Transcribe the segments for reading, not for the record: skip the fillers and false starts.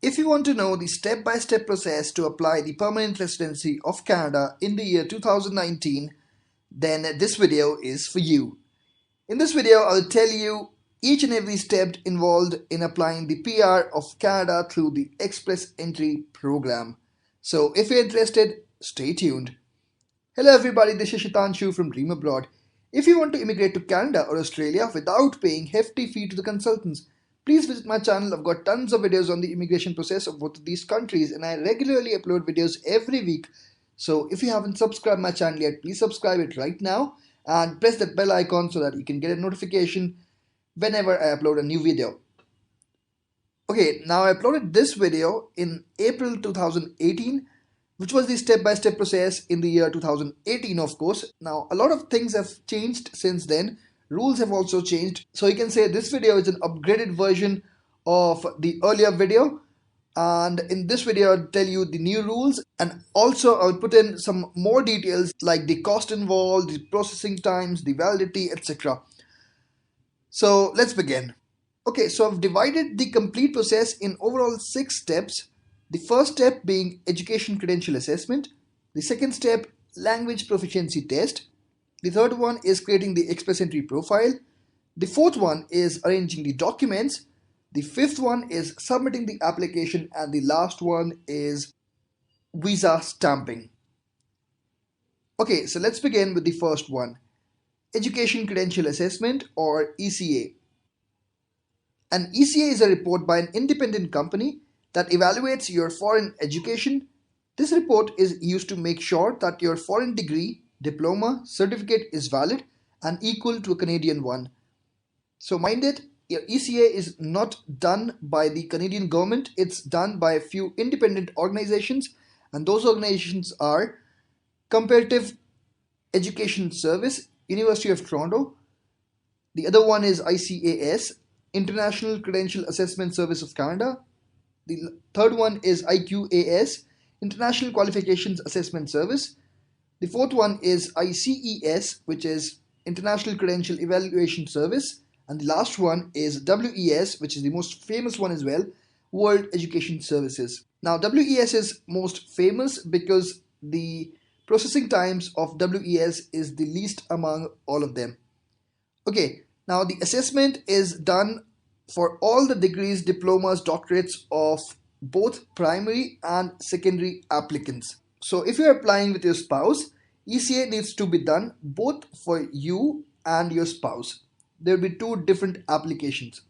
If you want to know the step-by-step process to apply the permanent residency of Canada in the year 2019, then this video is for you. In this video, I'll tell you each and every step involved in applying the PR of Canada through the Express Entry program. So if you're interested, stay tuned. Hello everybody, this is Shitanshu from Dream Abroad. If you want to immigrate to Canada or Australia without paying hefty fee to the consultants, please visit my channel. I've got tons of videos on the immigration process of both of these countries and I regularly upload videos every week. So if you haven't subscribed my channel yet, please subscribe it right now and press that bell icon so that you can get a notification whenever I upload a new video. Okay, now I uploaded this video in April 2018, which was the step-by-step process in the year 2018, of course. Now, a lot of things have changed since then. Rules have also changed. So you can say this video is an upgraded version of the earlier video. And in this video, I'll tell you the new rules. And also I'll put in some more details like the cost involved, the processing times, the validity, etc. So let's begin. Okay, so I've divided the complete process in overall 6 steps. The first step being education credential assessment. The second step, language proficiency test. The third one is creating the Express Entry profile. The fourth one is arranging the documents. The fifth one is submitting the application, and the last one is visa stamping. Okay, so let's begin with the first one, Education Credential Assessment, or ECA. An ECA is a report by an independent company that evaluates your foreign education. This report is used to make sure that your foreign degree, diploma, certificate is valid and equal to a Canadian one. So mind it, your ECA is not done by the Canadian government, it's done by a few independent organizations, and those organizations are Comparative Education Service, University of Toronto. The other one is ICAS, International Credential Assessment Service of Canada. The third one is IQAS, International Qualifications Assessment Service. The fourth one is ICES, which is International Credential Evaluation Service. And the last one is WES, which is the most famous one as well, World Education Services. Now, WES is most famous because the processing times of WES is the least among all of them. Okay, now the assessment is done for all the degrees, diplomas, doctorates of both primary and secondary applicants. So if you're applying with your spouse, ECA needs to be done both for you and your spouse. There will be 2 different applications.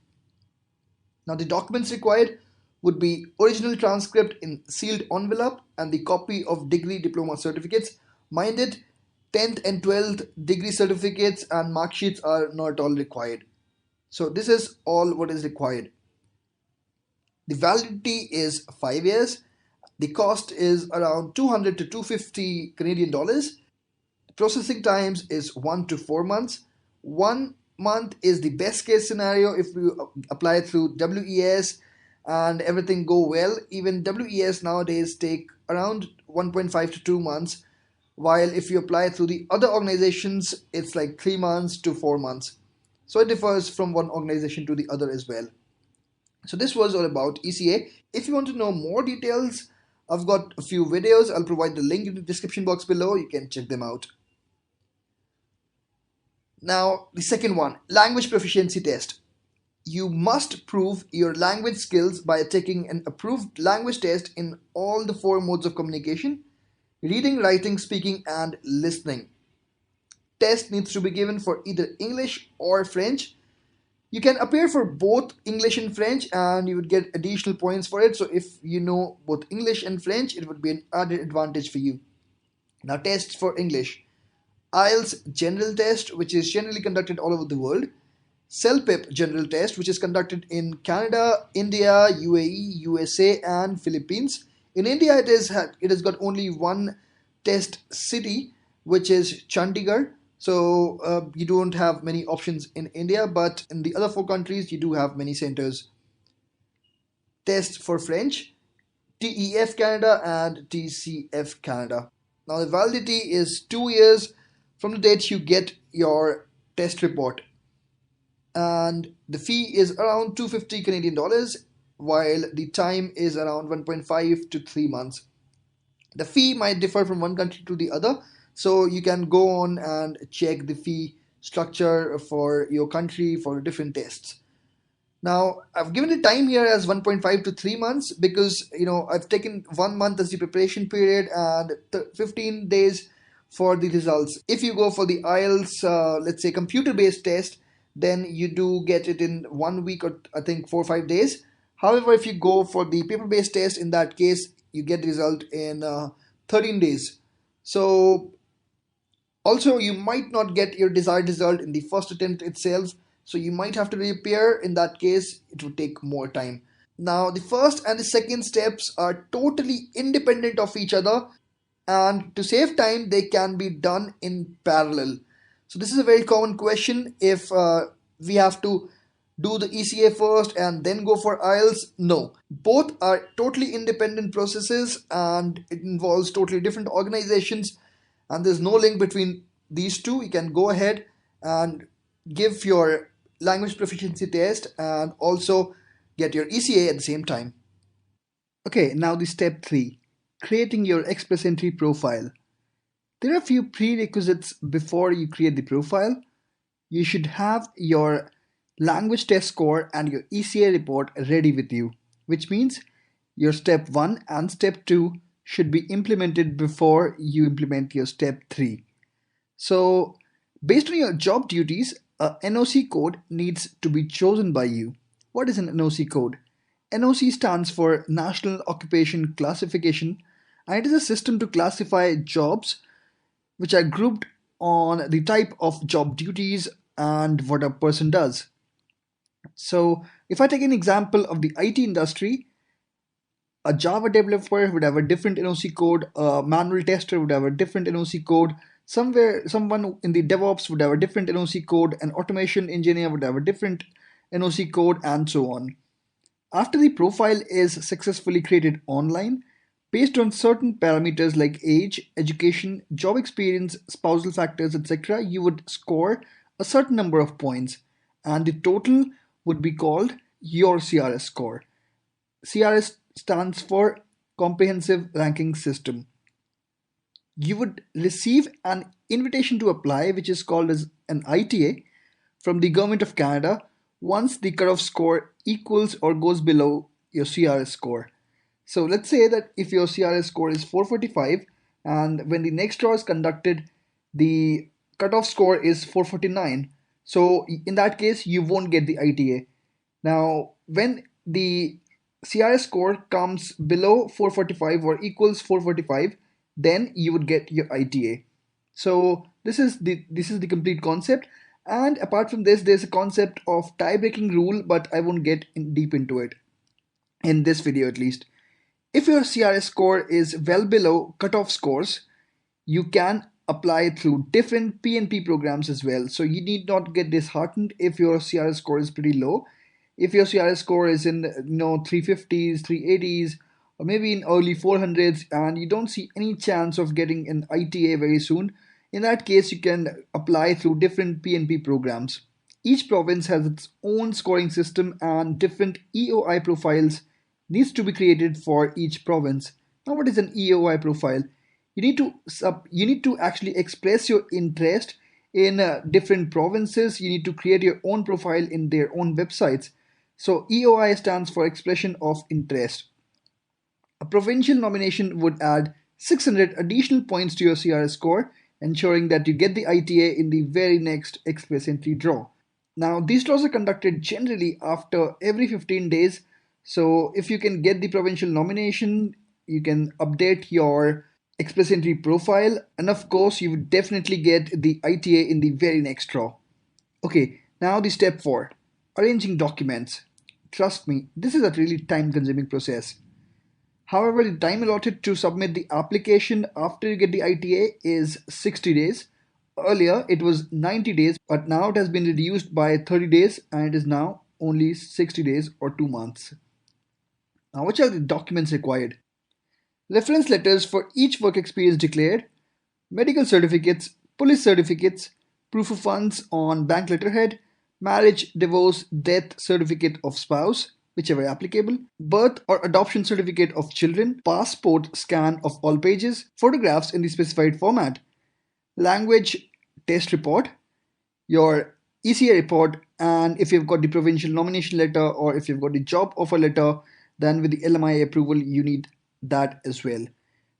Now the documents required would be original transcript in sealed envelope and the copy of degree, diploma, certificates. Mind it, 10th and 12th degree certificates and mark sheets are not at all required. So this is all what is required. The validity is 5 years. The cost is around 200 to 250 Canadian dollars. The processing times is 1 to 4 months. 1 month is the best case scenario if you apply through WES and everything go well. Even WES nowadays take around 1.5 to 2 months, while if you apply through the other organizations, it's like 3 months to 4 months. So it differs from one organization to the other as well. So this was all about ECA. If you want to know more details, I've got a few videos. I'll provide the link in the description box below. You can check them out. Now, the second one, language proficiency test. You must prove your language skills by taking an approved language test in all the 4 modes of communication: reading, writing, speaking, and listening. Test needs to be given for either English or French. You can appear for both English and French and you would get additional points for it. So if you know both English and French, it would be an added advantage for you. Now, tests for English. IELTS general test, which is generally conducted all over the world. CELPIP general test, which is conducted in Canada, India, UAE, USA, and Philippines. In India, it has got only one test city, which is Chandigarh. So you don't have many options in India, but in the other 4 countries, you do have many centers. Test for French, TEF Canada and TCF Canada. Now the validity is 2 years from the date you get your test report. And the fee is around 250 Canadian dollars. while the time is around 1.5 to 3 months. The fee might differ from one country to the other, so you can go on and check the fee structure for your country for different tests. Now, I've given the time here as 1.5 to 3 months because I've taken 1 month as the preparation period and 15 days for the results. If you go for the IELTS, let's say computer based test, then you do get it in 1 week or I think 4 or 5 days. However, if you go for the paper based test, in that case, you get the result in 13 days. So also, you might not get your desired result in the first attempt itself, so you might have to reappear. In that case, it would take more time. Now, the first and the second steps are totally independent of each other, and to save time, they can be done in parallel. So, this is a very common question if we have to do the ECA first and then go for IELTS. No, both are totally independent processes and it involves totally different organizations, and there's no link between these two. You can go ahead and give your language proficiency test and also get your ECA at the same time. Okay, now the step 3, creating your Express Entry profile. There are a few prerequisites before you create the profile. You should have your language test score and your ECA report ready with you, which means your step 1 and step 2 should be implemented before you implement your step 3. So, based on your job duties, a NOC code needs to be chosen by you. What is an NOC code? NOC stands for National Occupation Classification, and it is a system to classify jobs which are grouped on the type of job duties and what a person does. So, if I take an example of the IT industry, a Java developer would have a different NOC code, a manual tester would have a different NOC code, someone in the DevOps would have a different NOC code, an automation engineer would have a different NOC code, and so on. After the profile is successfully created online, based on certain parameters like age, education, job experience, spousal factors, etc., you would score a certain number of points, and the total would be called your CRS score. CRS stands for Comprehensive Ranking System. You would receive an invitation to apply, which is called as an ITA, from the Government of Canada once the cutoff score equals or goes below your CRS score. So let's say that if your CRS score is 445 and when the next draw is conducted, the cutoff score is 449. So in that case, you won't get the ITA. Now, when the CRS score comes below 445 or equals 445, then you would get your ITA. So this is the complete concept. And apart from this, there's a concept of tie-breaking rule, but I won't get deep into it in this video at least. If your CRS score is well below cutoff scores, you can apply through different PNP programs as well. So you need not get disheartened if your CRS score is pretty low. If your CRS score is in 350s, 380s, or maybe in early 400s, and you don't see any chance of getting an ITA very soon, in that case you can apply through different PNP programs. Each province has its own scoring system and different EOI profiles needs to be created for each province. Now, what is an EOI profile? You need to actually express your interest in different provinces. You need to create your own profile in their own websites. So EOI stands for expression of interest. A provincial nomination would add 600 additional points to your CRS score, ensuring that you get the ITA in the very next Express Entry draw. Now, these draws are conducted generally after every 15 days. So if you can get the provincial nomination, you can update your Express Entry profile, and of course you would definitely get the ITA in the very next draw. Okay, now the step 4, arranging documents. Trust me, this is a really time consuming process. However, the time allotted to submit the application after you get the ITA is 60 days. Earlier it was 90 days, but now it has been reduced by 30 days and it is now only 60 days or 2 months. Now, which are the documents required? Reference letters for each work experience declared, medical certificates, police certificates, proof of funds on bank letterhead, marriage, divorce, death certificate of spouse, whichever applicable, birth or adoption certificate of children, passport scan of all pages, photographs in the specified format, language test report, your ECA report, and if you've got the provincial nomination letter or if you've got the job offer letter, then with the LMIA approval, you need that as well.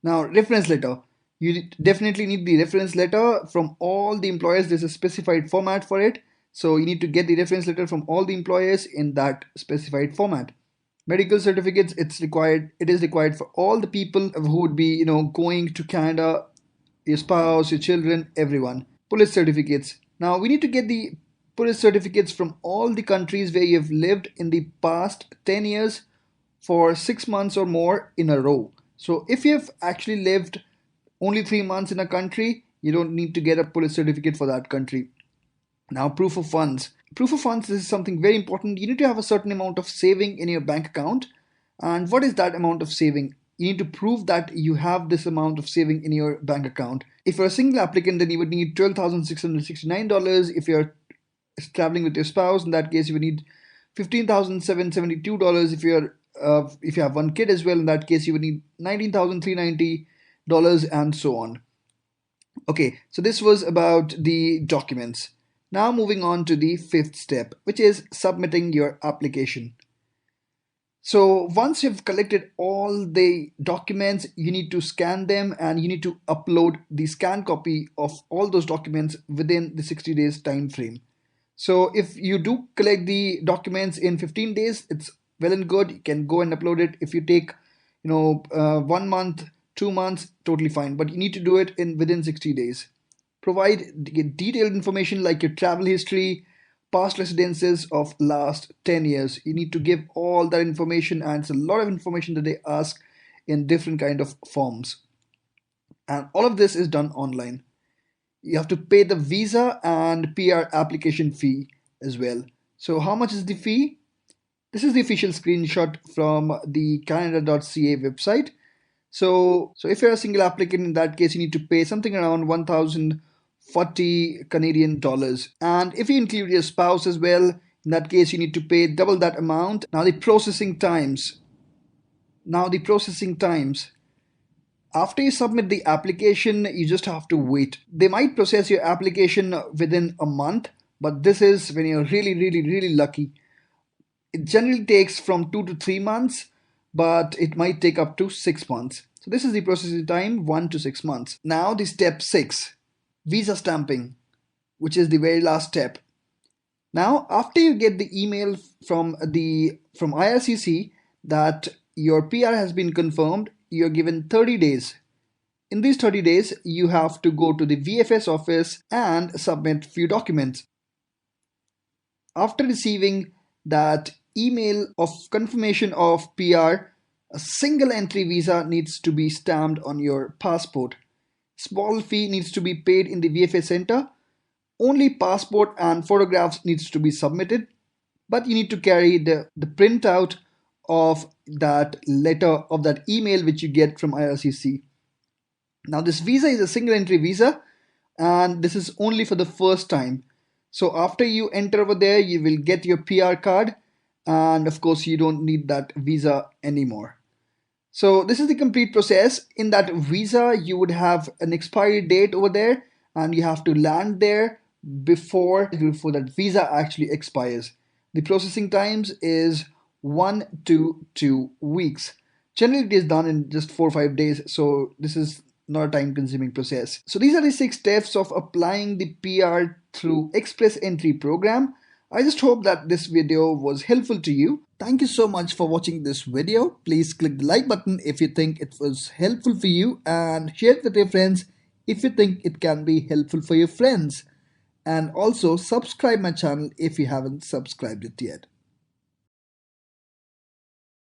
Now, reference letter. You definitely need the reference letter from all the employers. There's a specified format for it. So you need to get the reference letter from all the employers in that specified format. Medical certificates, it is required for all the people who would be, going to Canada, your spouse, your children, everyone. Police certificates. Now we need to get the police certificates from all the countries where you've lived in the past 10 years for 6 months or more in a row. So if you've actually lived only 3 months in a country, you don't need to get a police certificate for that country. Now, proof of funds. Proof of funds is something very important. You need to have a certain amount of saving in your bank account. And what is that amount of saving? You need to prove that you have this amount of saving in your bank account. If you're a single applicant, then you would need $12,669. If you're traveling with your spouse, in that case, you would need $15,772. If you have one kid as well, in that case, you would need $19,390, and so on. Okay, so this was about the documents. Now moving on to the fifth step, which is submitting your application. So once you've collected all the documents, you need to scan them and you need to upload the scanned copy of all those documents within the 60 days time frame. So if you do collect the documents in 15 days, it's well and good. You can go and upload it. If you take, 1 month, 2 months, totally fine. But you need to do it within 60 days. Provide detailed information like your travel history, past residences of last 10 years. You need to give all that information, and it's a lot of information that they ask in different kind of forms. And all of this is done online. You have to pay the visa and PR application fee as well. So how much is the fee? This is the official screenshot from the Canada.ca website. So if you're a single applicant, in that case, you need to pay something around 1,040 Canadian dollars. And if you include your spouse as well, in that case, you need to pay double that amount. Now the processing times. After you submit the application, you just have to wait. They might process your application within a month, but this is when you're really, really, really lucky. It generally takes from 2 to 3 months, but it might take up to 6 months. So this is the processing time, 1 to 6 months. Now the step 6, visa stamping, which is the very last step. Now, after you get the email from IRCC that your PR has been confirmed, you're given 30 days. In these 30 days, you have to go to the VFS office and submit few documents. After receiving that email of confirmation of PR, a single entry visa needs to be stamped on your passport. Small fee needs to be paid in the VFS center. Only passport and photographs needs to be submitted, but you need to carry the printout of that letter, of that email which you get from IRCC. Now this visa is a single entry visa, and this is only for the first time. So after you enter over there, you will get your PR card, and of course you don't need that visa anymore. So this is the complete process. In that visa, you would have an expiry date over there, and you have to land there before that visa actually expires. The processing times is 1 to 2 weeks. Generally, it is done in just 4 or 5 days, so this is not a time-consuming process. So these are the 6 steps of applying the PR through Express Entry program. I just hope that this video was helpful to you. Thank you so much for watching this video. Please click the like button if you think it was helpful for you, and share it with your friends if you think it can be helpful for your friends. And also subscribe my channel if you haven't subscribed it yet.